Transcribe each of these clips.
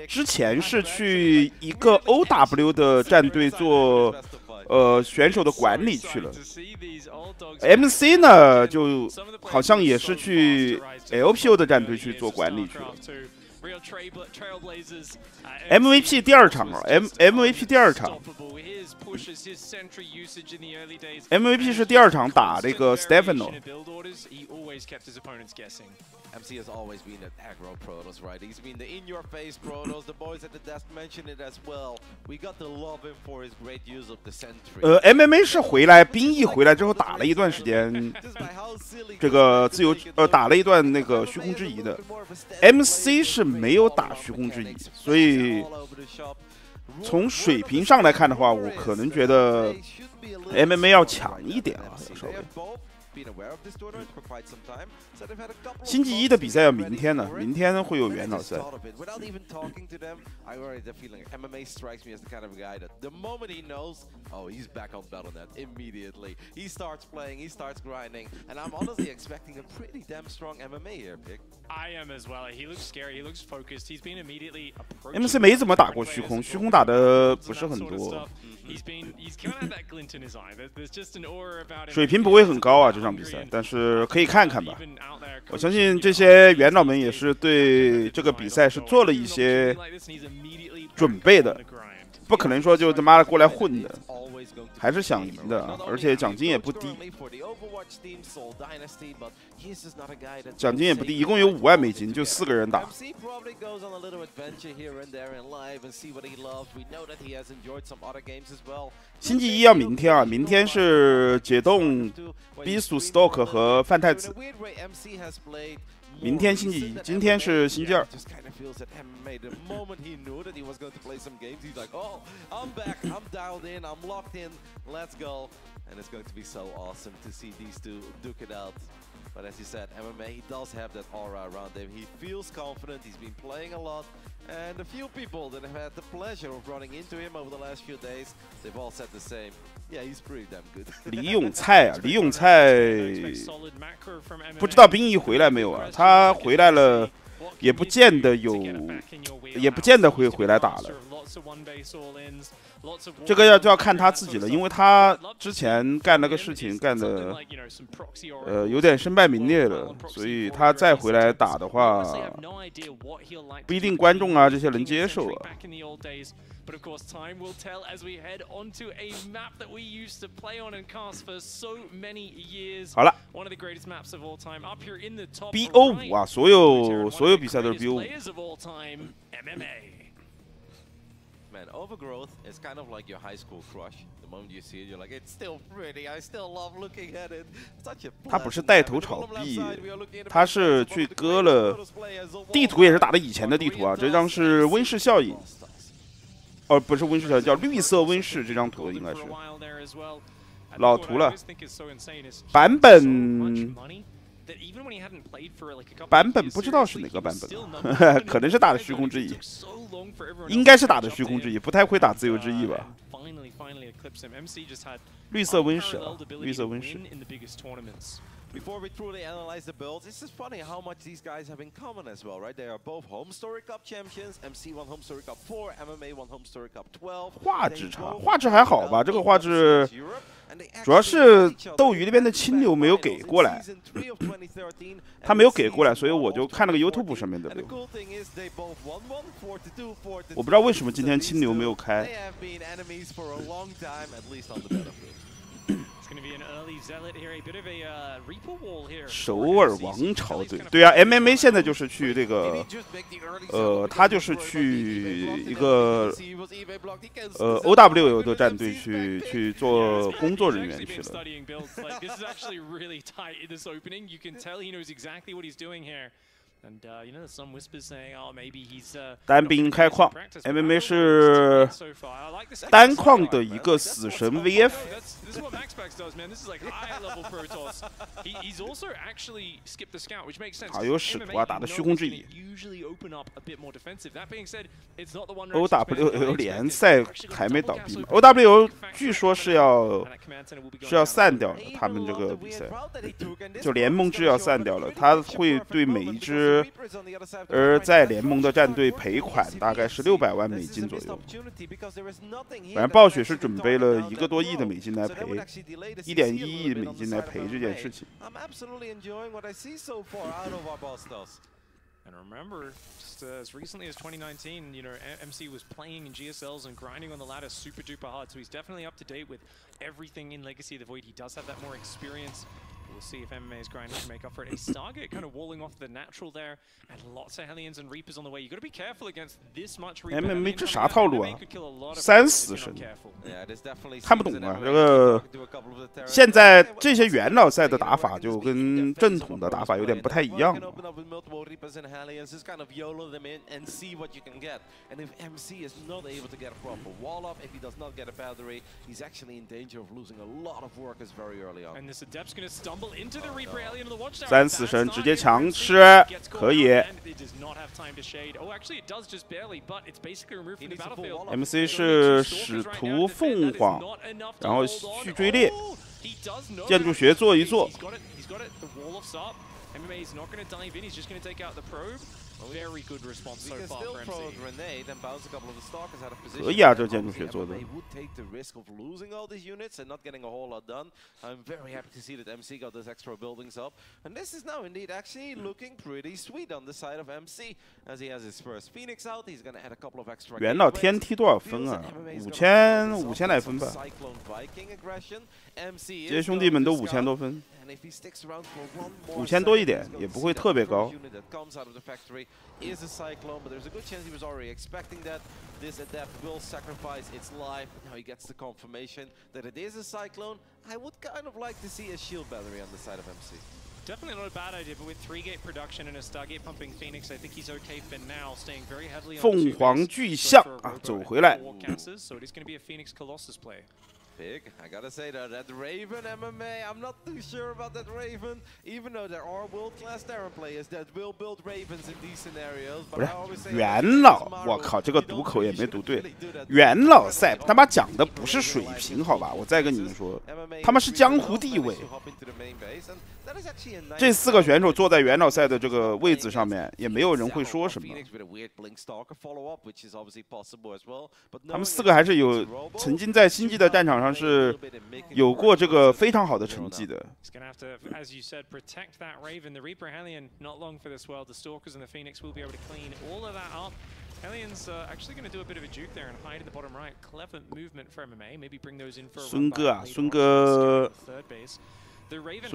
之前是去一个 OW 的战队做选手的管理去了。MC 呢，就好像也是去 LPO 的战队去做管理去了。MVP 第二场啊 ，MVP 第二场 ，MVP 是第二场打这个 Stefano。MC has always been an aggro Protoss, right? He's been the in-your-face Protoss. The boys at the desk mentioned it as well. We got to love him for his great use of the sentry. MMA 是回来兵役回来之后打了一段时间，这个自由打了一段那个虚空之遗的。MC 是没有打虚空之遗，所以从水平上来看的话，我可能觉得 MMA 要强一点啊，稍微。星期一的比赛要明天呢，明天会有元老赛。MC 没怎么打过虚空，虚空打的不是很多。水平不会很高啊，这场比赛，但是可以看看吧。我相信这些元老们也是对这个比赛是做了一些准备的，不可能说就他妈的过来混的，还是想赢的啊！而且奖金也不低，奖金也不低，一共有5万美金，就4个人打。星期一要明天啊，明天是解冻逼速 Stock 和范太子。明天星期一，今天是星期二。And it's going to be so awesome to see these two duke it out. But as you said, MMA, he does have that aura around him. He feels confident, he's been playing a lot. And a few people that have had the pleasure of running into him over the last few days, they've all said the same. Yeah, he's pretty damn good. 李永蔡啊，李永蔡不知道兵役回来没有啊？他回来了，也不见得会回来打了。这个就要看他自己了，因为他之前干那个事情干的，有点身败名裂了，所以他再回来打的话，不一定观众啊这些能接受啊。But of course, time will tell as we head onto a map that we used to play on and cast for so many years. 好了 ，One of the greatest maps of all time, up here in the top. BO5 啊，所有比赛都是 BO5。Man, overgrowth is kind of like your high school crush. The moment you see it, you're like, it's still pretty. I still love looking at it. Such a. 他不是带头炒币，他是去割了地图，也是打的以前的地图啊。这张是温室效应。不是温室效应，叫绿色温室，这张图应该是老图了。版本不知道是哪个版本，可能是打的虚空之翼，应该是打的虚空之翼，不太会打自由之翼吧。绿色温室，绿色温室。Before we truly analyze the builds, it's just funny how much these guys have in common as well, right? They are both Home Story Cup champions. MC won Home Story Cup 4, MMA won Home Story Cup 12. 画质差，画质还好吧？这个画质主要是斗鱼那边的清流没有给过来，他没有给过来，所以我就看那个 YouTube 上面的流。我不知道为什么今天清流没有开。首尔王朝队，对啊 ，MMA 现在就是去这个，他就是去一个OW 的战队去做工作人员去了。单兵开矿 ，MMA 是单矿的一个死神 VF。好，有使徒啊，打的虚空之翼。OW 联赛还没倒闭嘛 ？OW 据说是要散掉了，他们这个比赛就联盟制要散掉了，他会对每一支师，而在联盟的战队赔款大概是600万美金左右。反正暴雪是准备了1个多亿的美金来赔，1.1亿美金来赔这件事情。And remember, just as recently as 2019, MC was playing in GSLs and grinding on the ladder super duper hard. So he's definitely up to date with everything in Legacy of the Void. He does have that more experience. We'll see if MMA is grinding to make up for it. A Stargate kind of walling off the natural there, and lots of Hellions and Reapers on the way. You got to be careful against this much Reaper. MMA 这啥套路啊？3死神，看不懂啊！这个现在这些元老赛的打法就跟正统的打法有点不太一样。3死神直接强吃，可以。MC 是使徒凤凰，然后续追猎，建筑学做一做。可以啊，这建筑学做的。元老天梯多少分啊？5000来分吧。这些兄弟们都5000多分，5000多一点，也不会特别高。Is a cyclone, but there's a good chance he was already expecting that. This adept will sacrifice its life. Now he gets the confirmation that it is a cyclone. I would kind of like to see a shield battery on the side of MC. Definitely not a bad idea, but with 3-gate production and a Stargate pumping Phoenix, I think he's okay for now, staying very heavily on 凤凰巨象啊，走回来。So it is going to be a Phoenix Colossus play. Big. I gotta say that Raven MMA, I'm not too sure about that Raven, even though there are world-class Terran players that will build Ravens in these scenarios. 不是元老，我靠，这个读口也没读对。元老赛他妈讲的不是水平，好吧？我再跟你们说，他妈是江湖地位。这4个选手坐在元老赛的这个位置上面，也没有人会说什么。他们4个还是有曾经在星际的战场上是有过这个非常好的成绩的。孙哥啊，孙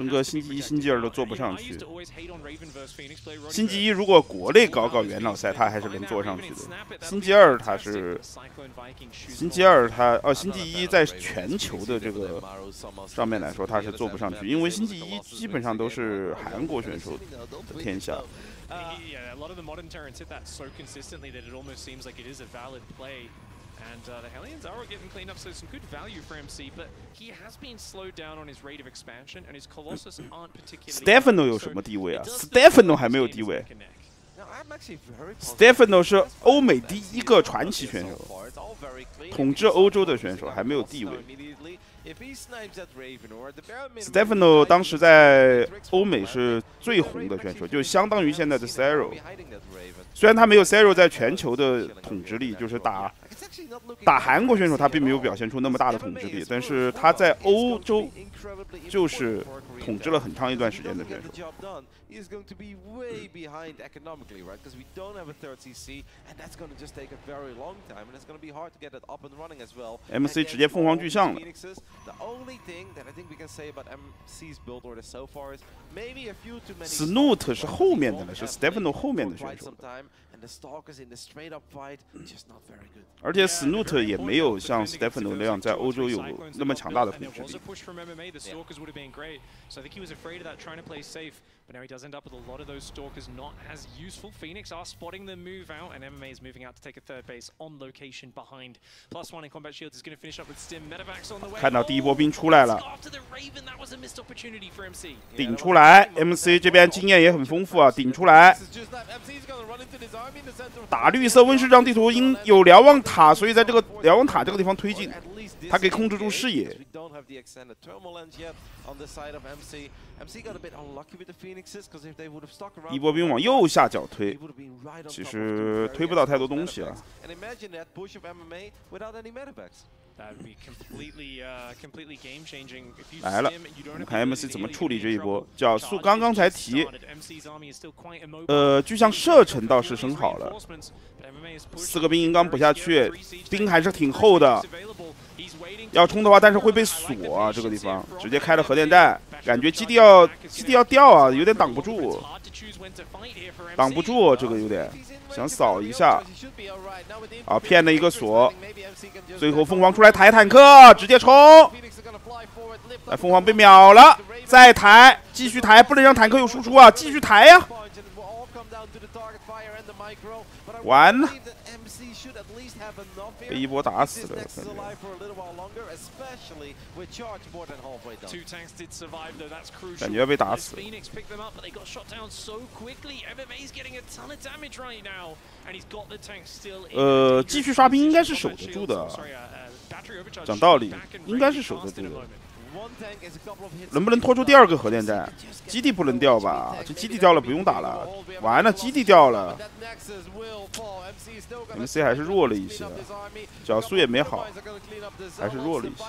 哥星际1、星际2都做不上去。星际1如果国内搞元老赛，他还是能做上去的。星际2他是，星际1在全球的这个上面来说，他是做不上去，因为星际1基本上都是韩国选手的天下。Yeah, a lot of the modern Terrans hit that so consistently that it almost seems like it is a valid play. And the Hellions are getting cleaned up, so some good value for MC, but he has been slowed down on his rate of expansion, and his Colossus aren't particularly... Stefano 有什么地位啊 ？Stefano 还没有地位。Stefano 是欧美第1个传奇选手，统治欧洲的选手，还没有地位。Stefano 当时在欧美是最红的选手，就相当于现在的 Zero。虽然他没有 Zero 在全球的统治力，就是打韩国选手，他并没有表现出那么大的统治力，但是他在欧洲就是统治了很长一段时间的选手。is going to be way behind economically, right? Because we don't have a third CC, and that's going to just take a very long time, and it's going to be hard to get it up and running as well. MC 直接凤凰巨象了。 The only thing that I think we can say about MC's build order so far is maybe a few too many. Snoot 是后面的了，是 Stefano 后面的选手。 And the Stalkers in the straight up fight just not very good. 而且 Snoot 也没有像 Stefano 那样在欧洲有那么强大的统治力。 But now he does end up with a lot of those Stalkers not as useful. Phoenix are spotting them move out, and MMA is moving out to take a third base on location behind. +1 in combat shields is going to finish up with Stim. Medivacs on the way. 看到第一波兵出来了， After the Raven, that was a missed opportunity for MC. 顶出来 ，MC 这边经验也很丰富啊，顶出来。打绿色温室障地图应有瞭望塔，所以在这个瞭望塔这个地方推进。他可以控制住视野。一波兵往右下角推，其实推不到太多东西啊。来了，我们看 MC 怎么处理这一波。角速刚刚才提，巨像射程倒是升好了，4个兵营刚补下去，兵还是挺厚的。要冲的话，但是会被锁啊，这个地方直接开了核电弹，感觉基地要掉啊，有点挡不住，这个有点想扫一下啊，骗了一个锁，最后凤凰出来抬坦克，直接冲，哎，凤凰被秒了，再抬，继续抬，不能让坦克有输出啊，继续抬呀，完了。被一波打死了，感觉要被打死。继续刷兵应该是守得住的，讲道理应该是守得住的。能不能拖出第2个核电站？基地不能掉吧？这基地掉了不用打了。完了，基地掉了。MC 还是弱了一些，角速也没好，还是弱了一些。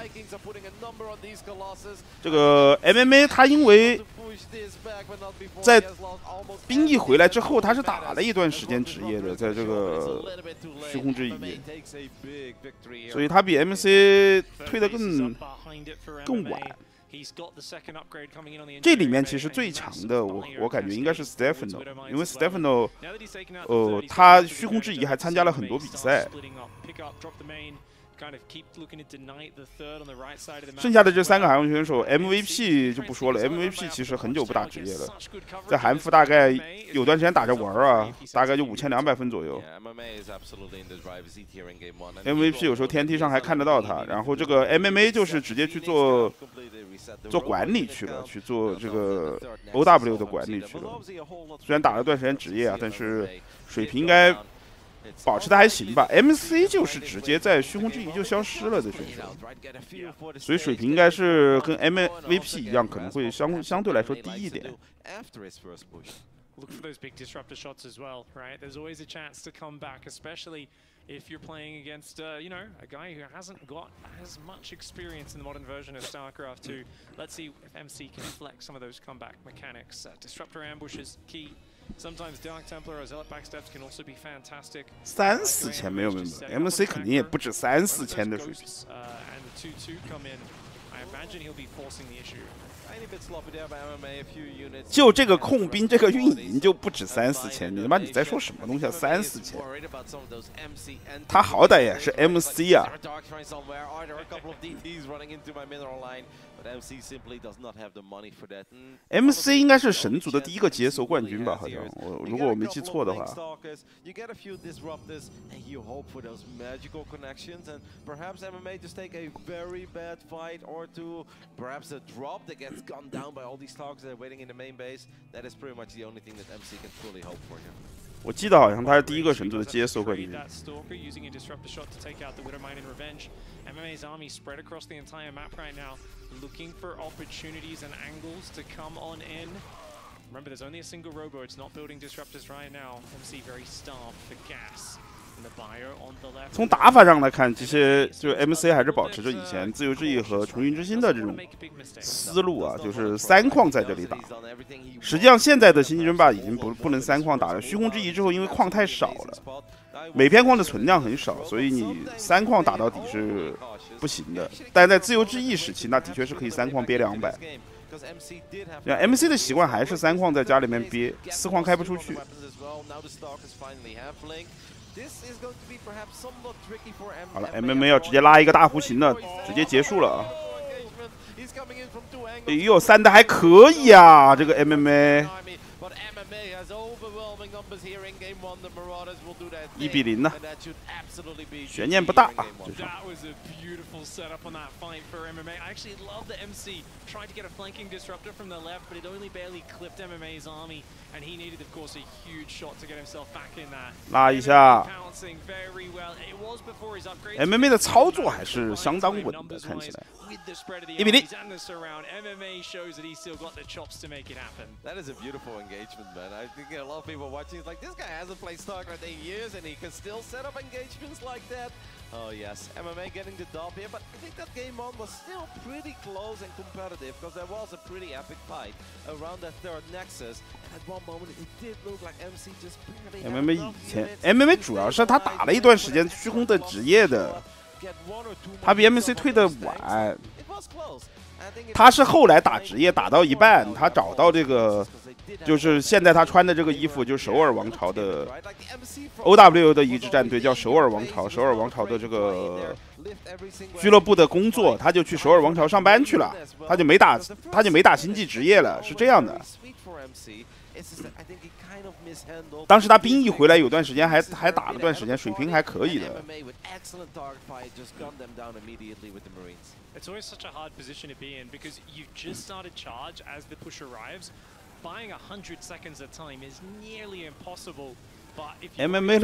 这个 MMA 他因为在兵役回来之后，他是打了一段时间职业的，在这个虚空之翼，所以他比 MC 退得更晚。这里面其实最强的，我感觉应该是 Stefano， 因为 Stefano， 他虚空之翼还参加了很多比赛。剩下的这3个韩国选手 ，MVP 就不说了 ，MVP 其实很久不打职业了，在韩服大概有段时间打着玩啊，大概就5200分左右。MVP 有时候天梯上还看得到他，然后这个 MMA 就是直接去做管理去了，去做这个 OW 的管理去了。虽然打了段时间职业啊，但是水平应该保持的还行吧。MC 就是直接在虚空之翼就消失了的选手，所以水平应该是跟 MVP 一样，可能会相对来说低一点。Look for those big disruptor shots as well, right? There's always a chance to come back, especially if you're playing against, you know, a guy who hasn't got as much experience in the modern version of StarCraft 2. Let's see if MC can flex some of those comeback mechanics. Disruptor ambush is key. Sometimes Dark Templar or Zealot backstabs can also be fantastic. 3-4千没有，MC 肯定也不止3-4千的水平。And the 2-2 come in. I imagine he'll be forcing the issue. 就这个控兵这个运营就不止3-4千，你他妈你在说什么东西啊？3-4千，他好歹也是 MC 啊。MC 应该是神族的第1个解锁冠军吧？好像如果我没记错的话。gunned down by all these targets that are waiting in the main base. That is pretty much the only thing that MC can fully hope for here. 我记得好像他是第1个神族的接受冠军。MMA's army spread across the entire map right now, looking for opportunities and angles to come on in. Remember, there's only a single robo. It's not building disruptors right now. MC very starved for gas. 从打法上来看，这些就是 MC 还是保持着以前自由之翼和重运之星的这种思路啊，就是3矿在这里打。实际上现在的星际争霸已经不能3矿打了，虚空之翼之后因为矿太少了，每片矿的存量很少，所以你3矿打到底是不行的。但在自由之翼时期，那的确是可以3矿憋200。像 MC 的习惯还是3矿在家里面憋，4矿开不出去。好了 ，MMA 要直接拉一个大弧形的，直接结束了啊！哎呦，3的还可以啊，这个 MMA。1-0呢，悬念不大啊。拉一下， MMA 的操作还是相当稳的，看起来。1比0。That is a beautiful engagement, man. I think a lot of people watching is like, this guy hasn't played StarCraft in years, and he can still set up engagements like that. Oh yes, MMA getting the dub here, but I think that game on was still pretty close and competitive because there was a pretty epic fight around that third Nexus. And at one moment, it did look like MC just barely had MMA enough 以前 units. MMA 主要是他打了一段时间虚空的职业的，他比 MC 退的晚。 It was close. I think it 他是后来打职业打到一半，他找到这个，就是现在他穿的这个衣服，就是首尔王朝的 OW 的一支战队，叫首尔王朝。首尔王朝的这个俱乐部的工作，他就去首尔王朝上班去了，他就没打星际职业了，是这样的。当时他兵役回来有段时间还打了段时间，水平还可以的。 It's always such a hard position to be in because you've just started charge as the push arrives. Buying 100 seconds of time is nearly impossible. But if you MMA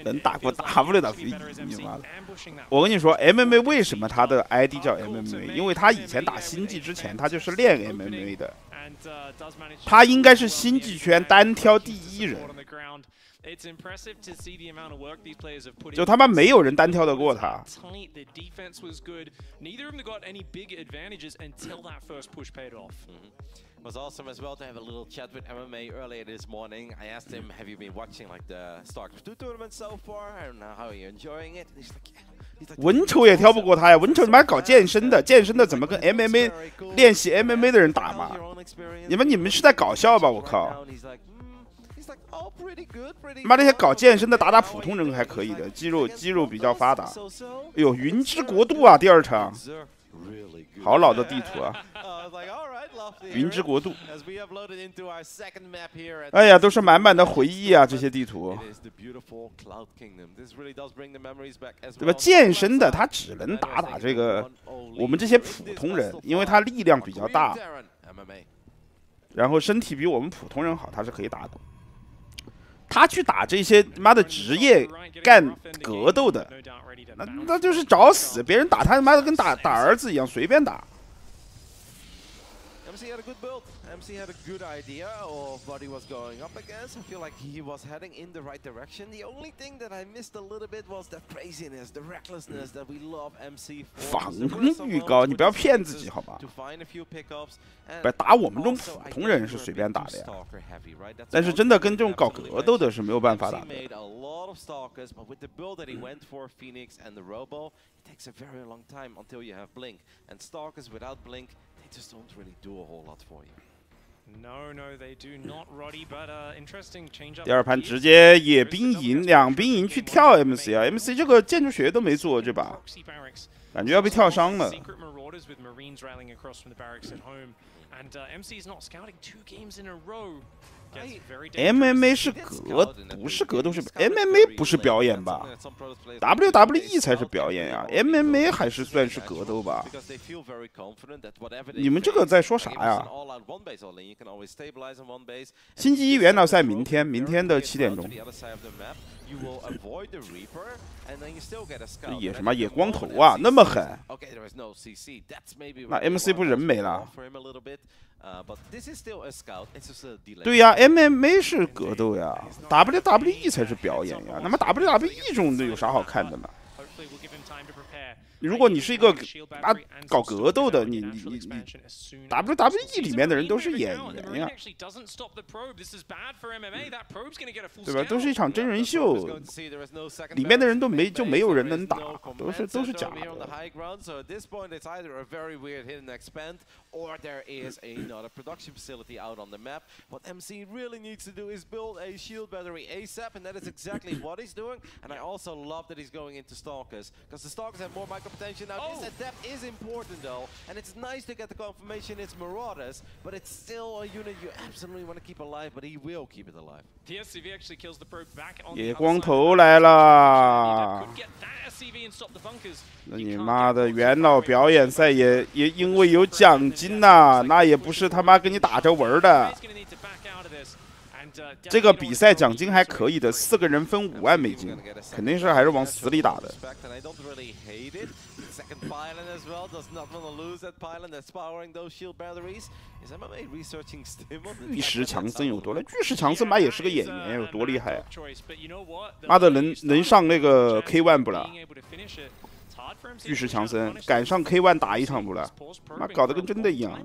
能打过 WWE， 你妈的！我跟你说 ，MMA 为什么他的 ID 叫 MMA？ 因为他以前打星际之前，他就是练 MMA 的。他应该是星际圈单挑第一人。 就他妈没有人单挑得过他。Was awesome as well to have a little chat with MMA earlier this morning. I asked him, have you been watching like the StarCraft 2 tournament so far? I don't know how you're enjoying it. And he's like, yeah. 文丑也挑不过他呀！文丑他妈搞健身的，健身的怎么跟 MMA 练习 MMA 的人打嘛？你们是在搞笑吧？我靠！妈那些搞健身的打普通人还可以的，肌肉比较发达。哎呦，云之国度啊，第二场，好老的地图啊！云之国度，哎呀，都是满满的回忆啊，这些地图，对吧？健身的他只能打这个我们这些普通人，因为他力量比较大，然后身体比我们普通人好，他是可以打的。 他去打这些妈的职业干格斗的，那就是找死！别人打他妈的跟打儿子一样，随便打。 MC had a good build. MC had a good idea of what he was going up against. I feel like he was heading in the right direction. The only thing that I missed a little bit was that craziness, the recklessness that we love MC for. 防御高，你不要骗自己好吧？不打我们这种普通人是随便打的呀，但是真的跟这种搞格斗的是没有办法打的。 Takes a very long time until you have blink, and stalkers without blink, they just don't really do a whole lot for you. No, they do not, Roddy. But interesting change up. 第二盘直接野兵营，两兵营去跳 MC 啊 ！MC 这个建筑学都没做这把，感觉要被跳伤了。 MMA 是不是格斗是 MMA 不是表演吧 ？WWE 才是表演呀 ，MMA 还是算是格斗吧？你们这个在说啥呀？星际一元老赛明天的7点钟。这野什么野光头啊，那么狠！那 MC 不人没了？ 对呀 ，MMA 是格斗呀 ，WWE 才是表演呀。那么 WWE 这种的有啥好看的呢？如果你是一个搞格斗的，你 WWE 里面的人都是演员呀，对吧？都是一场真人秀，里面的人就没有人能打，都是假的。 Or there is another production facility out on the map. What MC really needs to do is build a shield battery ASAP, and that is exactly what he's doing. And I also love that he's going into Stalkers, because the Stalkers have more micro potential now. This adept is important though, and it's nice to get the confirmation it's Marauders, but it's still a unit you absolutely want to keep alive, but he will keep it alive. The SCV actually kills the probe back on the 野光头来啦！ could get that SCV and stop the bunkers. 那你妈的元老表演赛也因为有奖金呐，那也不是他妈给你打着玩的。这个比赛奖金还可以的，4个人分5万美金，肯定是还是往死里打的。巨石强森有多厉害？巨石强森妈也是个演员，有多厉害啊！妈的，能上那个 K1 不啦？巨石强森敢上 K1 打一场不啦？妈搞得跟真的一样。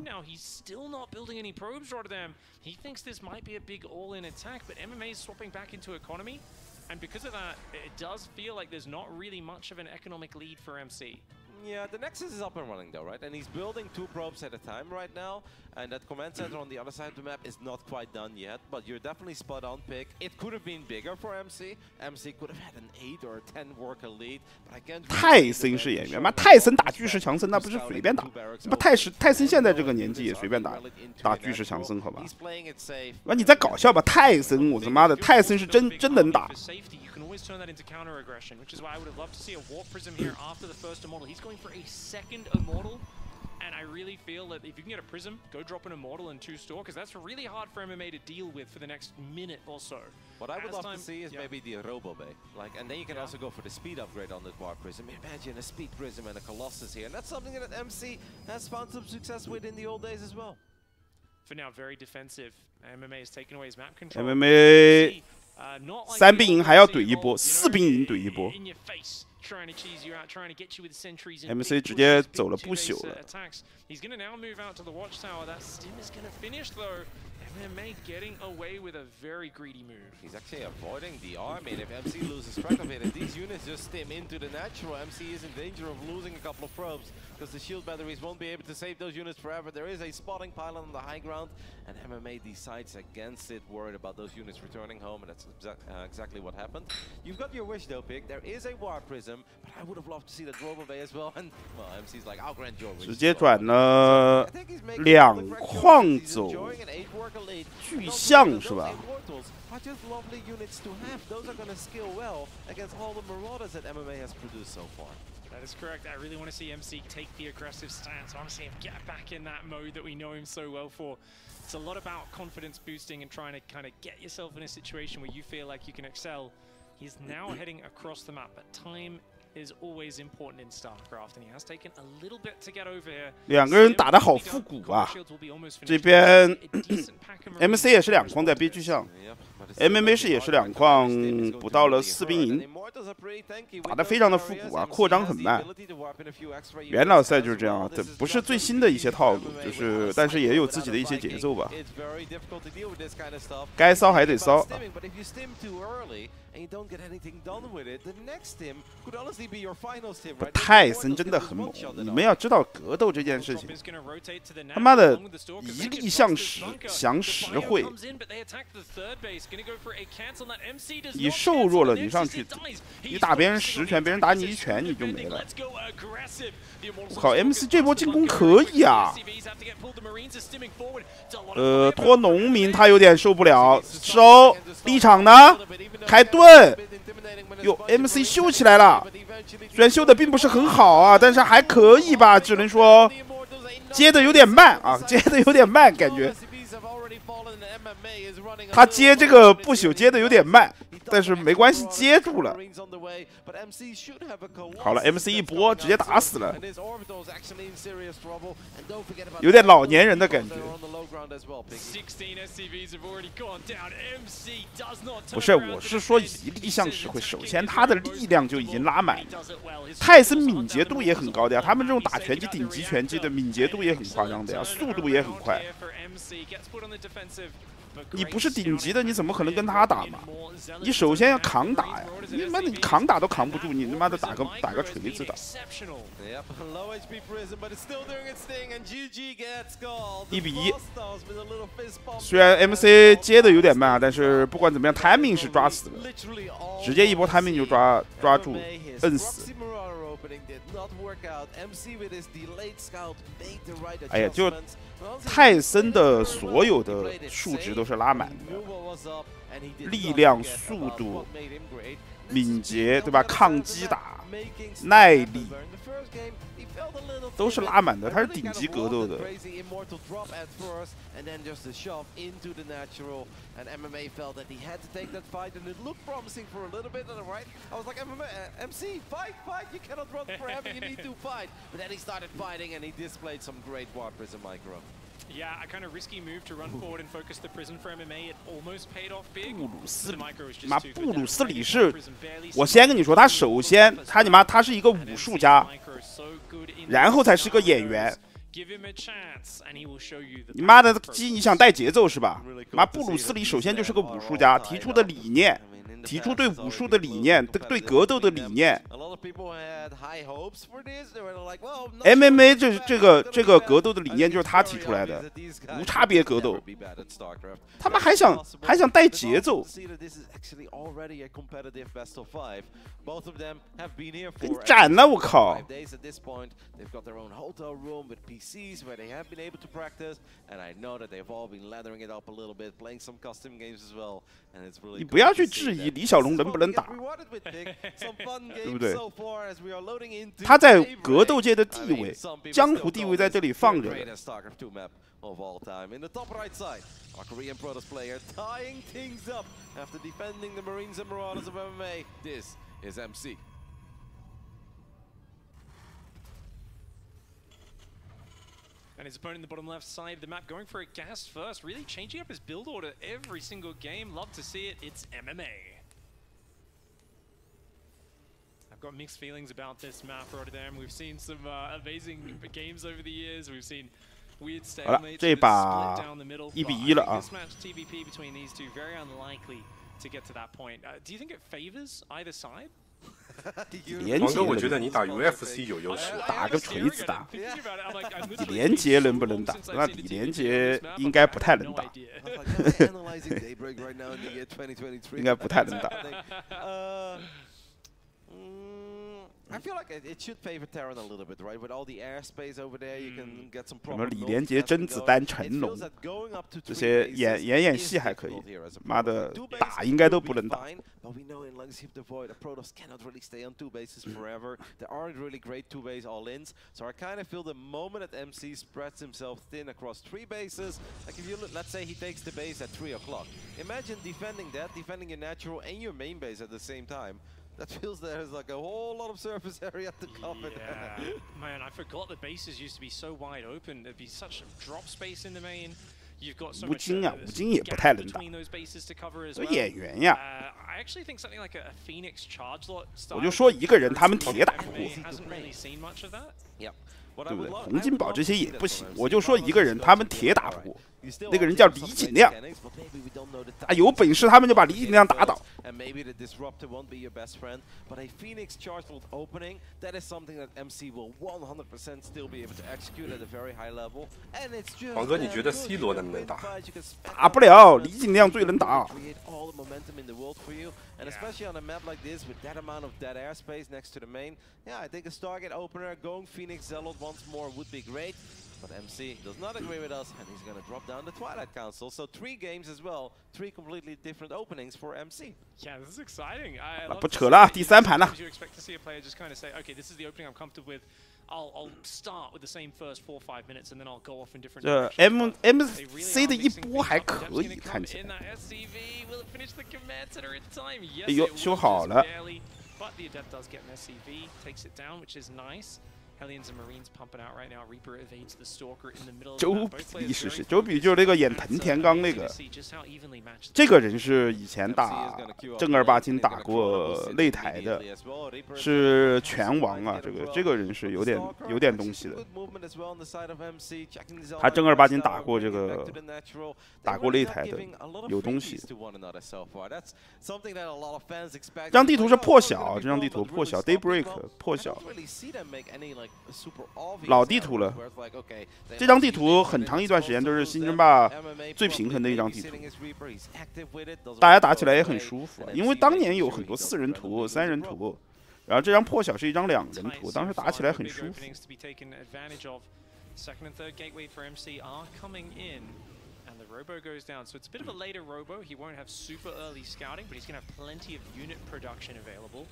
And because of that, it does feel like there's not really much of an economic lead for MC. Yeah, the Nexus is up and running though, right? And he's building 2 probes at a time right now. And that command center on the other side of the map is not quite done yet. But you're definitely spot on pick. It could have been bigger for MC. MC could have had an 8 or a 10 worker lead. But I can't. 泰森是演员吗？泰森打巨石强森那不是随便打，不泰森现在这个年纪也随便打巨石强森好吧？那你在搞笑吧？泰森，我他妈的，泰森是真能打。Turn that into counter aggression, which is why I would have loved to see a warp prism here after the first immortal. He's going for a second immortal, and I really feel that if you can get a prism, go drop an immortal and 2 store, because that's really hard for MMA to deal with for the next minute or so. What I would love to see is maybe the Robo Bay, and then you can also go for the speed upgrade on the warp prism. Imagine a speed prism and a Colossus here, and that's something that MC has found some success with in the old days as well. For now, very defensive. MMA has taken away his map control. MMA 3兵营还要怼一波，4兵营怼一波。MC 直接走了不朽了。MMA getting away with a very greedy move. He's actually avoiding the arm, and if MC loses track of it, and these units just stim into the natural, MC is in danger of losing a couple of probes, because the shield batteries won't be able to save those units forever. There is a spotting pylon on the high ground, and MMA decides against it, worried about those units returning home, and that's exactly what happened. You've got your wish though, Pig. There is a War Prism, but I would have loved to see that Robo Bay as well, and well, MC's like, I'll grant your wish. 直接转了2矿走。巨像是吧？ Are just lovely units to have. Those are going to scale well against all the Marauders that MMA has produced so far. That is correct. I really want to see MC take the aggressive stance. I want to see him get back in that mode that we know him so well for. It's a lot about confidence boosting and trying to kind of get yourself in a situation where you feel like you can excel. He's now heading across the map, but time is always important in StarCraft, and he has taken a little bit to get over here. 2个人打得好复古啊！这边 MC 也是2矿在憋巨像 ，MMA 是也是2矿补到了4兵营，打得非常的复古啊，扩张很慢。元老赛就是这样啊，这不是最新的一些套路，就是但是也有自己的一些节奏吧。该骚还得骚。 泰森真的很猛，你们要知道格斗这件事情，他妈的一力降十，降10会。你瘦弱了，你上去，你打别人10拳，别人打你1拳你就没了。我靠 ，MC 这波进攻可以啊。拖农民他有点受不了，收立场呢，开盾。 哟 ，MC 秀起来了，虽然秀的并不是很好啊，但是还可以吧，只能说接的有点慢啊，接的有点慢，感觉他接这个不朽接的有点慢，但是没关系，接住了。好了 ，MC 一波直接打死了，有点老年人的感觉。不是，我是说一力降10会，首先他的力量就已经拉满了，泰森敏捷度也很高的呀，他们这种打拳击顶级拳击的敏捷度也很夸张的呀，速度也很快。 你不是顶级的，你怎么可能跟他打嘛？你首先要扛打呀！你他妈你扛打都扛不住，你他妈的打个锤子打。1比1。虽然 MC 接的有点慢啊，但是不管怎么样 ，timing 是抓死的，直接一波 timing 就抓住，摁死。 哎呀，就泰森的所有的数值都是拉满的，力量、速度、敏捷，对吧？抗击打，耐力都是拉满的，他是顶级格斗的。And MMA felt that he had to take that fight, and it looked promising for a little bit. And right, I was like, MC, fight! You cannot run forever. You need to fight. But then he started fighting, and he displayed some great War Prism micro. Yeah, a kind of risky move to run forward and focus the Prism for MMA. It almost paid off big. 布鲁斯里，妈，布鲁斯里是，我先跟你说，他首先他是一个武术家，然后才是个演员。你妈的鸡，你想带节奏是吧？妈，布鲁斯里首先就是个武术家，提出的理念，提出对武术的理念，对格斗的理念。MMA 这个格斗的理念就是他提出来的，无差别格斗。他们还想带节奏，给你斩了我靠！ 你不要去质疑李小龙能不能打，对不对？他在格斗界的地位，江湖地位在这里放着的。Our Korean Protoss player tying things up after defending the Marines and Marauders of MMA. This is MC. And his opponent in the bottom left side of the map going for a gas first, really changing up his build order every single game. Love to see it. It's MMA. I've got mixed feelings about this map, Rotterdam. We've seen some amazing games over the years. We've seen weird stalemates. 这把1-1了啊。 This match TVP between these two very unlikely to get to that point. Do you think it favors either side? 王哥，我觉得你打 UFC 有优势，打个锤子打。李连杰能不能打？那李连杰应该不太能打，应该不太能打。I feel like it should favor Terran a little bit, right? With all the airspace over there, you can get some. 什么李连杰、甄子丹、成龙，这些演戏还可以，妈的打应该都不能打。But we know in Legacy of the Void, a Protoss cannot really stay on 2 bases forever. There aren't really great 2 base all-ins, so I kind of feel the moment that MC spreads himself thin across 3 bases, like if you look, let's say he takes the base at 3 o'clock. Imagine defending that, defending your natural and your main base at the same time. That feels there's like a whole lot of surface area to cover. Yeah. Man, I forgot the bases used to be so wide open. There'd be such drop space in the main. You've got so much gap between those bases to cover as well. 演员呀。 I actually think something like a Phoenix charge lot style. 我就说一个人他们铁打不过， hasn't really seen much of that. Yep. 对不对？洪金宝这些也不行，我就说一个人他们铁打不过。 那个人叫李景亮，啊，有本事他们就把李景亮打倒。王哥，你觉得 C 罗能不能打？打不了，李景亮最能打。 And especially on a map like this with that amount of dead airspace next to the main, yeah, I think a Stargate opener going Phoenix Zealot once more would be great. But MC does not agree with us, and he's going to drop down the Twilight Council. So 3 games as well, 3 completely different openings for MC. Yeah, this is exciting. I 不扯了，第3盘了。 You expect to see a player just kind of say, okay, this is the opening I'm comfortable with. I'll start with the same first 4-5 minutes, and then I'll go off in different. MC 的一波还可以，看起来。哎呦，修好了。 But the Adept does get an SCV, takes it down, which is nice. Hellions and Marines pumping out right now. Reaper evades the Stalker in the middle. 周比是周比，就是那个演藤田刚那个，这个人是以前打正儿八经打过擂台的，是拳王啊。这个人是有点东西的。他正儿八经打过打过擂台的，有东西。这张地图是破晓，这张地图破晓 ，Daybreak 破晓。 老地图了，这张地图很长一段时间都是新争霸最平衡的一张地图，大家打起来也很舒服，因为当年有很多4人图、3人图，然后这张破晓是一张2人图，当时打起来很舒服。 And the Robo goes down, so it's a bit of a later Robo. He won't have super early scouting, but he's going to have plenty of unit production available.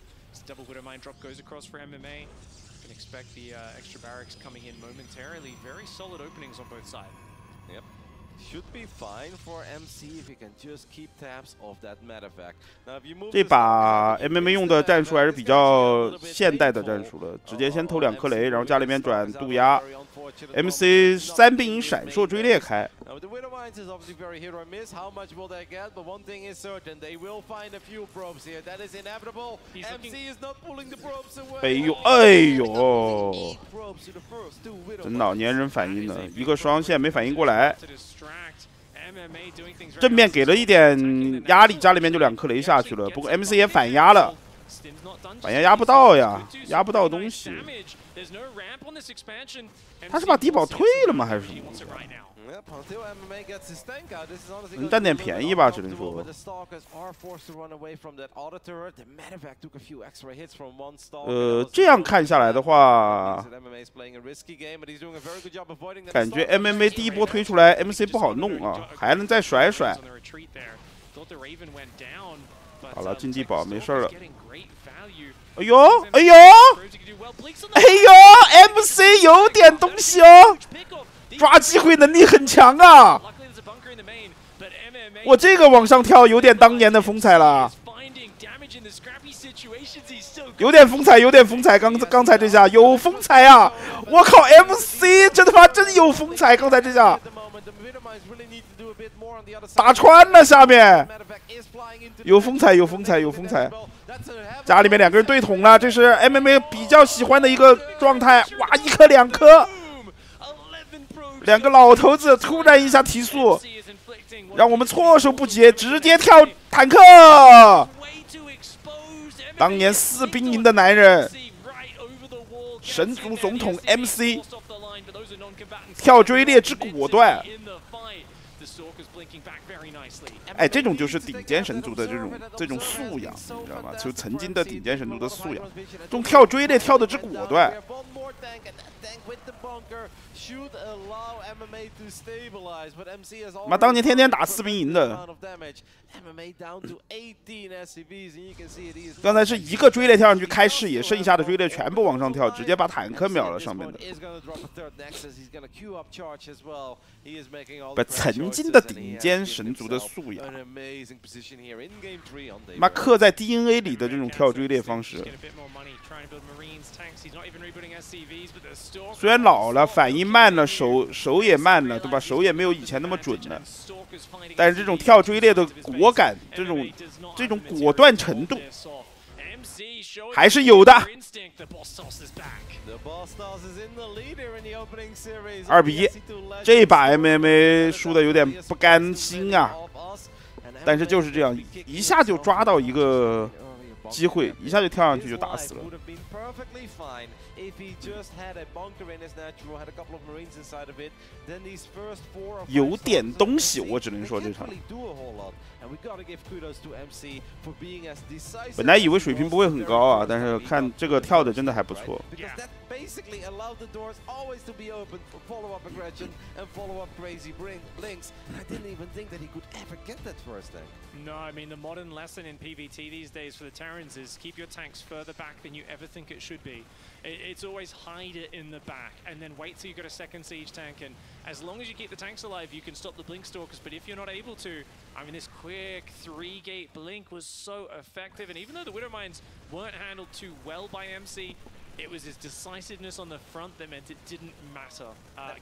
double Widowmine drop goes across for MMA. Can expect the extra barracks coming in momentarily. Very solid openings on both sides. Yep. Should be fine for MC if he can just keep tabs of that meta fact. Now if you move 这把 MMA 用的战术还是比较现代的战术了，直接先偷2颗雷，然后家里面转渡鸦 ，MC 3兵营闪烁追猎开。 Now the Widowmines is obviously very hit or miss. How much will they get? But one thing is certain, they will find a few probes here. That is inevitable. MC is not pulling the probes away. 哎呦，哎呦，真老年人反应呢，一个双线没反应过来。 正面给了一点压力，家里面就2颗雷下去了。不过 MC 也反压了，反压不到呀，压不到东西。他是把低保退了吗？还是什么？能占点便宜吧，只能说。这样看下来的话，感觉 MMA 第一波推出来 ，MC 不好弄啊，还能再甩甩。好了，进地堡没事了。哎呦，哎呦，哎呦 ，MC 有点东西哦。 抓机会能力很强啊！我这个往上跳有点当年的风采了，有点风采，有点风采。刚才这下有风采啊！我靠 ，MC 真他妈真有风采！刚才这下打穿了，下面有风采，有风采，有风采。家里面2个人对捅了，这是 MMA 比较喜欢的一个状态。哇，1颗2颗。 2个老头子突然一下提速，让我们措手不及，直接跳坦克。当年4兵营的男人，神族总统 MC， 跳追猎之果断。哎，这种就是顶尖神族的这种素养，你知道吗？就曾经的顶尖神族的素养，这种跳追猎跳的之果断。 妈，当年天天打4兵营的，刚才是一个追猎跳上去开视野，剩下的追猎全部往上跳，直接把坦克秒了上面的。不，曾经的顶尖神族的素养，妈刻在 DNA 里的这种跳追猎方式。 虽然老了，反应慢了，手也慢了，对吧？手也没有以前那么准了，但是这种跳追猎的果敢，这种果断程度还是有的。2比1，这把 MMA 输的有点不甘心啊，但是就是这样，一下就抓到一个机会，一下就跳上去就打死了。 有点东西，我只能说这场。本来以为水平不会很高啊，但是看这个跳的真的还不错。 basically allowed the doors always to be open for follow-up aggression and follow-up crazy links. I didn't even think that he could ever get that first thing. No, I mean, the modern lesson in PvT these days for the Terrans is keep your tanks further back than you ever think it should be. It's always hide it in the back and then wait till you got a second siege tank, and as long as you keep the tanks alive, you can stop the Blink Stalkers, but if you're not able to, I mean, this quick 3-gate Blink was so effective, and even though the Widowmines weren't handled too well by MC, it was his decisiveness on the front that meant it didn't matter.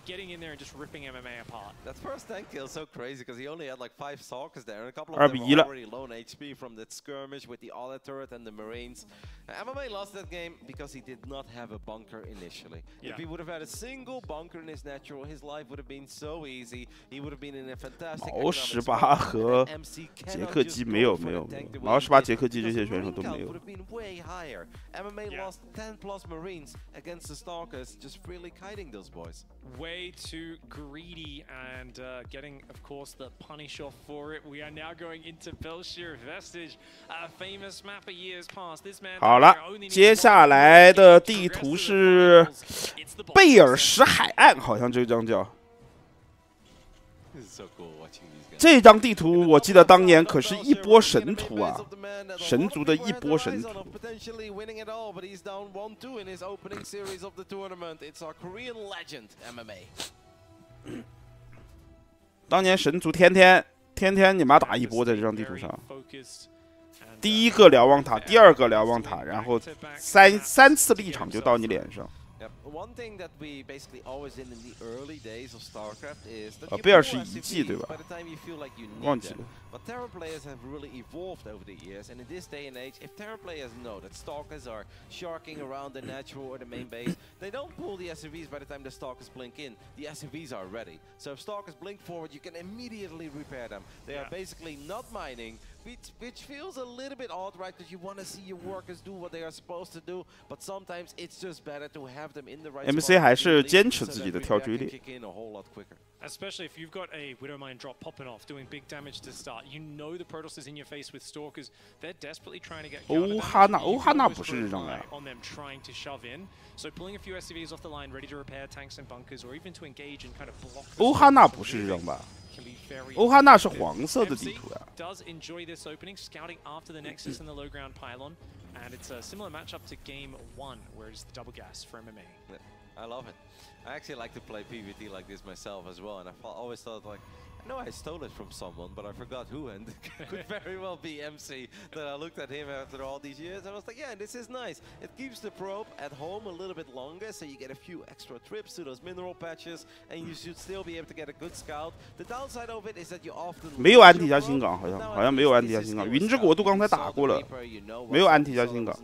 Getting in there and just ripping MMA apart. That first tank kill is so crazy because he only had like 5 Stalkers there, and a couple of them were already low on HP from that skirmish with the auto turret and the Marines. MMA lost that game because he did not have a bunker initially. If he would have had a single bunker in his natural, his life would have been so easy. He would have been in a fantastic. 毛18和捷克基没有，毛18、捷克基这些选手都没有。 MMA lost 10+ Marines against the Stalkers, just freely kiting those boys. Way too greedy and getting, of course, the punish off for it. We are now going into Belshir Vestige, a famous map of years past. This man. 好了，接下来的地图是贝尔什海岸，好像这张叫。这张地图我记得当年可是一波神图啊，神族的一波神图。当年神族天天你妈打一波在这张地图上，第一个瞭望塔，第二个瞭望塔，然后三次立场就到你脸上。One thing that we basically always did in the early days of StarCraft is that 贝尔是遗迹对吧？ by the time you feel like you need 忘记 them. 了。 But Terran players have really evolved over the years, and in this day and age, if Terran players know that Stalkers are sharking around the natural or the main base, they don't pull the SCVs by the time the Stalkers blink in. The SCVs are ready. So if Stalkers blink forward, you can immediately repair them. They are basically not mining, which feels a little bit odd, right? Because you want to see your workers do what they are supposed to do, but sometimes it's just better to have them in the right MC 还是坚持自己的跳追力。 Especially if you've got a Widowmine drop popping off, doing big damage to start. You know the Protoss is in your face with Stalkers. They're desperately trying to get欧哈娜不是让呀。 on them trying to shove in. So pulling a few SCVs off the line, ready to repair tanks and bunkers, or even to engage and kind of block. 欧哈娜不是扔吧？欧哈娜是黄色的地图呀。 Does enjoy this opening, scouting after the Nexus and the low ground pylon, and it's a similar matchup to Game 1, where it's the double gas for MMA. I love it. I actually like to play PvT like this myself as well, and I always thought like, I know I stole it from someone, but I forgot who, and it could very well be MC. That I looked at him after all these years, and I was like, yeah, this is nice. It keeps the probe at home a little bit longer, so you get a few extra trips to those mineral patches, and you should still be able to get a good scout. The downside of it is that you often 没有安提加新港，好像没有安提加新港。云之国度刚才打过了，没有安提加新港。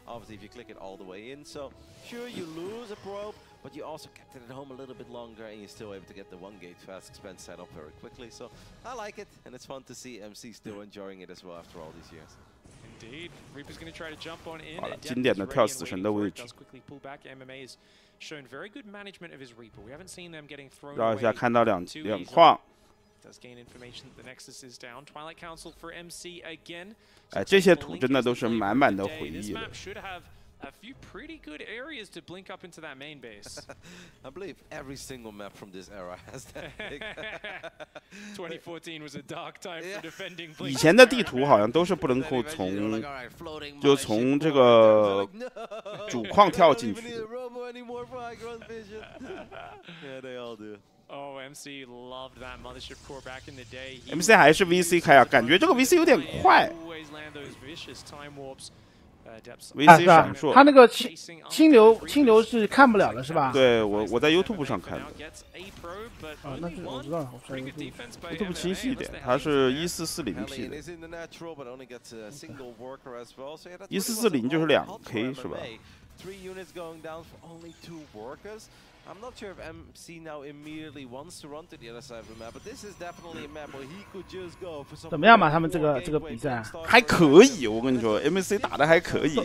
Obviously, if you click it all the way in, so sure you lose a probe, but you also kept it at home a little bit longer, and you're still able to get the one gate fast expense set up very quickly. So I like it, and it's fun to see MC still enjoying it as well after all these years. Indeed, Reaper's going to try to jump on in. 好了，经典的跳死神的位置。 Does quickly pull back. MMA has shown very good management of his Reaper. We haven't seen them getting thrown 绕 away 一下看到两 too easily. 矿。 Does gain information that the Nexus is down. Twilight Council for MC again. 哎，这些图真的都是满满的回忆 This 的。 map should have a few pretty good areas to blink up into that main base. I believe every single map from this era has that. 2014 was a dark time for defending. 以前的地图好像都是不能够从这个主矿跳进去的。 Yeah, they all do. Oh, MC loved that mothership core back in the day. MC 还是 VC 开啊，感觉这个 VC 有点快。 Always land those vicious time warps. VC 闪烁。他那个清流是看不了的是吧？对，我在 YouTube 上看的。啊，那是我知道，我上 YouTube 清晰一点，它是1440P 的。1440就是2K 是吧？ 3 units going down for only 2 workers. I'm not sure if MC now immediately wants to run to the other side of the map, but this is definitely a map where he could just go for some. 怎么样嘛？他们这个比赛还可以，我跟你说 ，MC 打的还可以，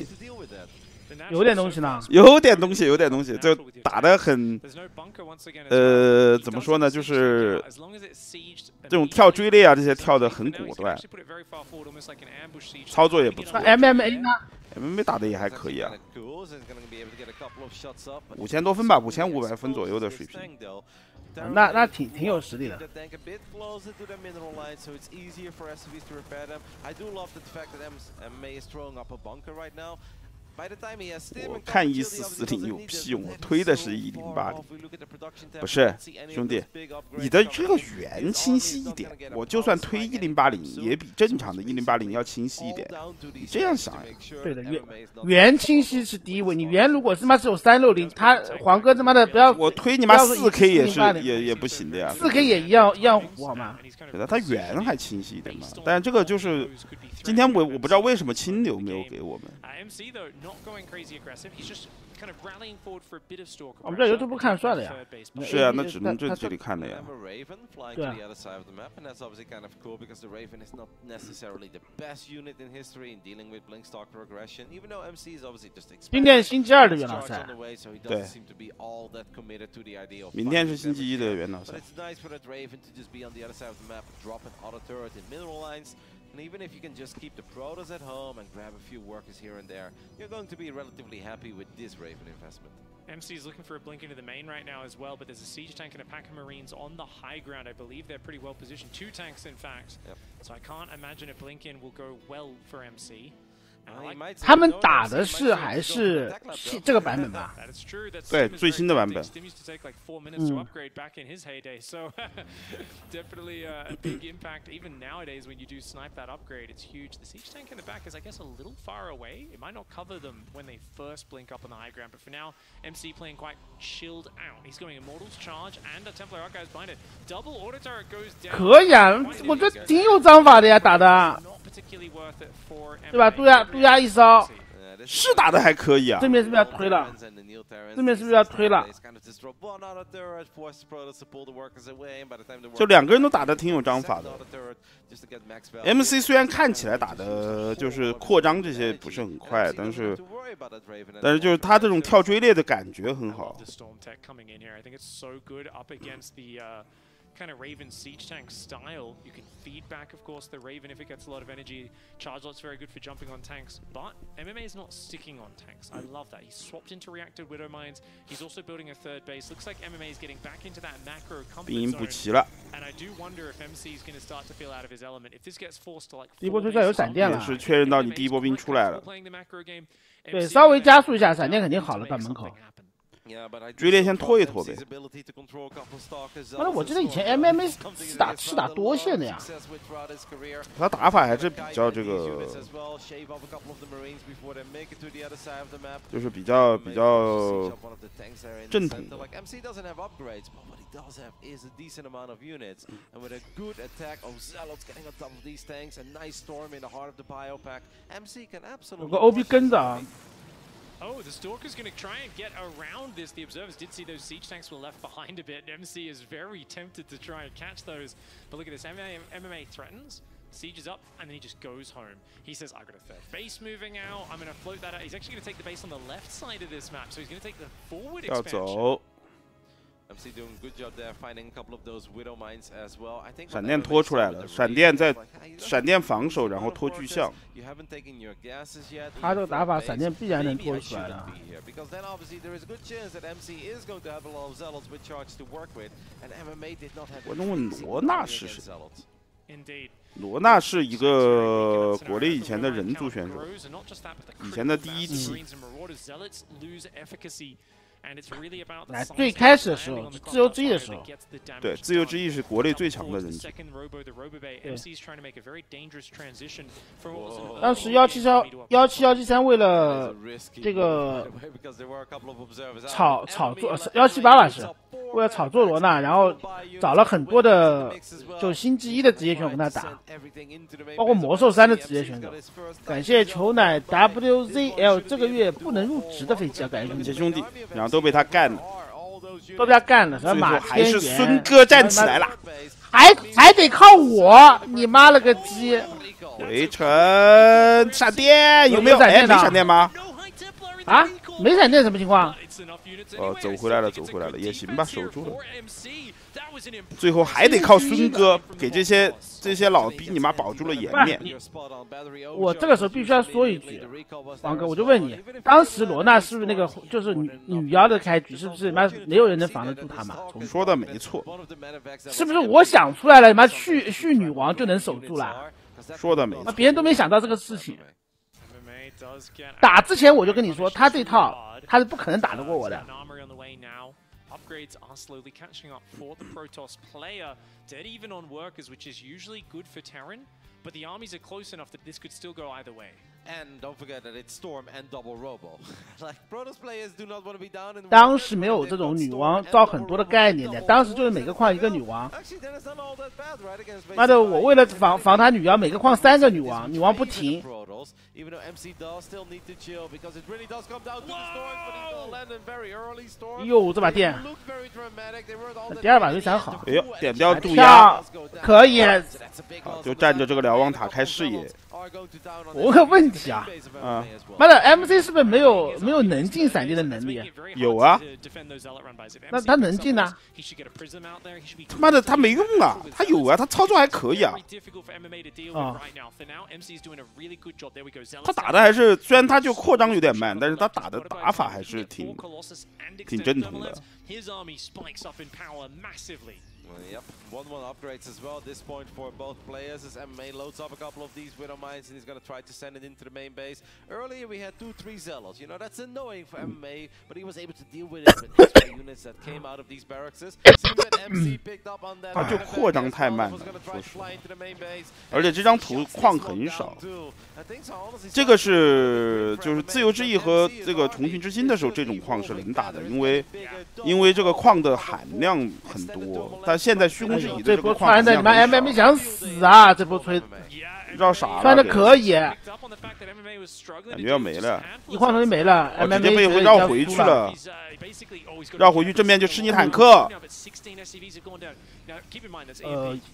有点东西呢。有点东西，有点东西，就打的很，怎么说呢？就是这种跳追猎啊，这些跳的很果断，操作也不错。那 MMA 呢？ MMA 打的也还可以啊，5000多分吧，5500分左右的水平。那挺有实力的。我看1440有屁用，我推的是1080。不是，兄弟，你的这个圆清晰一点，我就算推1080也比正常的1080要清晰一点。你这样想呀？对的，圆清晰是第一位。你圆如果他妈只有360，他黄哥他妈的不要，我推你妈4K 也是也不行的呀。4K 也一样糊好吗？对的，它圆还清晰一点嘛。但是这个就是今天我不知道为什么清流没有给我们。 我们这 YouTube 看帅了呀。是啊，那只能这里看的呀。对啊。今天星期2的元老赛。对。明天是星期1的元老赛。And even if you can just keep the Protoss at home and grab a few workers here and there, you're going to be relatively happy with this Raven investment. MC is looking for a blink into the main right now as well, but there's a siege tank and a pack of marines on the high ground. I believe they're pretty well positioned. 2 tanks, in fact. Yep. So I can't imagine a blink in will go well for MC. 他们打的是还是这个版本吧？对，最新的版本。Definitely a big impact even nowadays when you do snipe that upgrade. It's huge. The siege tank in the back is, I guess, a little far away. It might not cover them when they first blink up on the high ground, but for now, MC playing quite chilled out. He's going Immortal's Charge and a Templar Archives behind it. Double Auto Turret goes down. 可以啊，我觉得挺有章法的呀，打的。对吧？杜亚一烧，是打的还可以啊。这面是不是要推了？这面是不是要推了？就2个人都打的挺有章法的。MC 虽然看起来打的就是扩张这些不是很快，但是就是他这种跳追猎的感觉很好。Kind of Raven siege tank style. You can feed back, of course, the Raven if it gets a lot of energy. Charge lot's very good for jumping on tanks, but MMA is not sticking on tanks. I love that. He's swapped into reactive Widow Mines. He's also building a 3rd base. Looks like MMA is getting back into that macro comfort zone. And I do wonder if MC is going to start to feel out of his element. If this gets forced to like 第一波追加有闪电了，是确认到你第一波兵出来了。对，稍微加速一下，闪电肯定好了，到门口。追猎先拖一拖呗。反正我记得以前 MMA 是打多线的呀。他打法还是比较这个，就是比较正统的。有个 OB 跟着啊。Oh, the Stalker's going to try and get around this. The observers did see those siege tanks were left behind a bit. MC is very tempted to try and catch those. But look at this. MMA threatens. Siege is up, and then he just goes home. He says, I've got a 3rd base moving out. I'm going to float that out. He's actually going to take the base on the left side of this map. So he's going to take the forward expansion. MC doing a good job there, finding a couple of those widow mines as well. I think 闪电拖出来了，闪电防守，然后拖巨象。他这个打法，闪电必然能拖出来的。我能问罗纳是谁？罗纳是一个国内以前的人族选手，以前的第1期。来，最开始的时候，自由之翼的时候，对，自由之翼是国内最强的人族。当时17173为了这个炒作178吧是，为了炒作罗纳，然后找了很多的就星际1的职业选手跟他打，包括魔兽3的职业选手。感谢球奶 WZL 这个月不能入职的飞机啊，感谢兄弟，然后都被他干了，什么马还是孙哥站起来了，还得靠我，你妈了个鸡！围城闪电有没有？哎，没闪电吗？啊，没闪电什么情况？走回来了，也行吧，守住了。最后还得靠孙哥给这些老逼你妈保住了颜面。我这个时候必须要说一句，王哥，我就问你，当时罗纳是不是那个就是女妖的开局，是不是妈没有人能防得住他嘛？说的没错，是不是我想出来了，妈续女王就能守住了？说的没错，别人都没想到这个事情。打之前我就跟你说，他这套他是不可能打得过我的。Upgrades are slowly catching up for the Protoss player. Dead even on workers, which is usually good for Terran, but the armies are close enough that this could still go either way. And don't forget that it's Storm and double Robo. Like Protoss players do not want to be down in. 当时没有这种女王造很多的概念的，当时就是每个矿一个女王。妈的，我为了防他女妖，每个矿3个女王不停。barrels, even though MC does still need to chill because it really does come down to the storms, but he's gonna land in very early storm. 哟，这把电， Look very dramatic. They were all 第二把没闪好。哎呦，点掉渡鸦，可以。好，就站着这个瞭望塔开视野。我有个问题啊，妈的 ，MC 是不是没有能进闪电的能力？有啊，那他能进呢？他妈的，他没用啊，他有啊，他操作还可以啊。啊，他打的还是，虽然他就扩张有点慢，但是他打的打法还是挺正统的。Yep, 1-1 upgrades as well at this point for both players as MMA loads up a couple of these Widow Mines and he's going to try to send it into the main base. Earlier we had 2-3 Zealots, you know, that's annoying for MMA, but he was able to deal with it with extra units that came out of these barracks. Seems that MC picked up on that. 他就扩张太慢了，说实话。而且这张图矿很少，这个是就是自由之翼和这个重庆之星的时候，这种矿是能打的，因为这个矿的含量很多，但现在虚空之翼的这波穿的你妈 MMA 想死啊！这波吹绕傻了，穿的可以，感觉要没了，一矿头就没了。直接被绕回去了，绕回去正面就吃你坦克。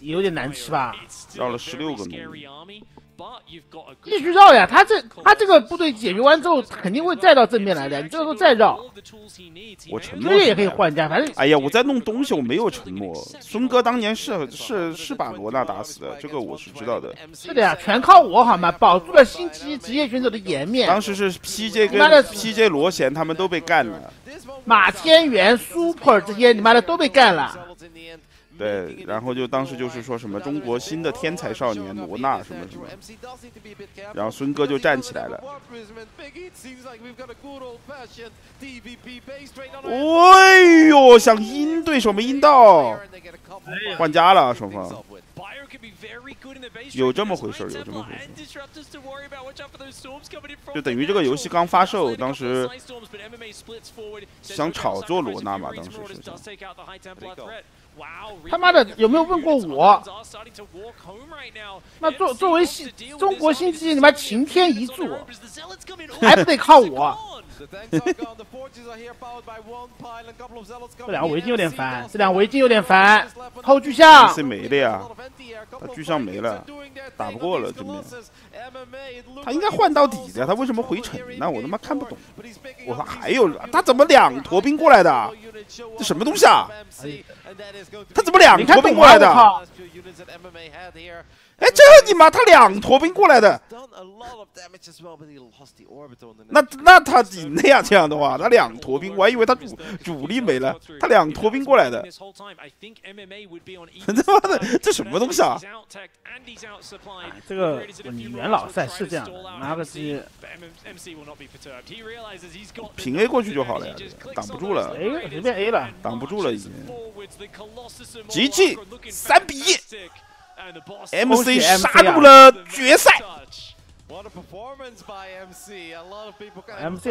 有点难吃吧？绕了16个农。继续绕呀！他这个部队解决完之后，肯定会再到正面来的。你这个时候再绕，我沉默。这也可以换家，反正。哎呀，我在弄东西，我没有沉默。孙哥当年是把罗纳打死的，这个我是知道的。是的呀，全靠我好吗？保住了星期一职业选手的颜面。当时是 PJ 跟 PJ 罗贤他们都被干了，马天元、Super 这些你妈的都被干了。对，然后就当时就是说什么中国新的天才少年罗纳什么什么，然后孙哥就站起来了。哎呦，想阴对手没阴到，换家了双方。有这么回事，有这么回事。就等于这个游戏刚发售，当时想炒作罗纳嘛，当时是想。他妈的，有没有问过我？那作为中国星期一，你妈晴天一柱，还不得靠我？这两个围巾有点烦，这两个围巾有点烦。偷巨像 ，MC 没了呀，他巨像没了，打不过了这边。他应该换到底的，他为什么回城呢？我他妈看不懂。我说还有，他怎么2坨兵过来的？这什么东西啊？他怎么2坨兵过来的？哎，这你妈，他2坨兵过来的。那他赢了呀！这样的话，他2坨兵，我还以为他主力没了，他2坨兵过来的。他妈的，这什么东西啊？这个元老赛是这样的，拿个鸡平 A 过去就好了呀，挡不住了。A 随便 A 了，挡不住了已经。GG 3-1。MC 杀入了决赛。MC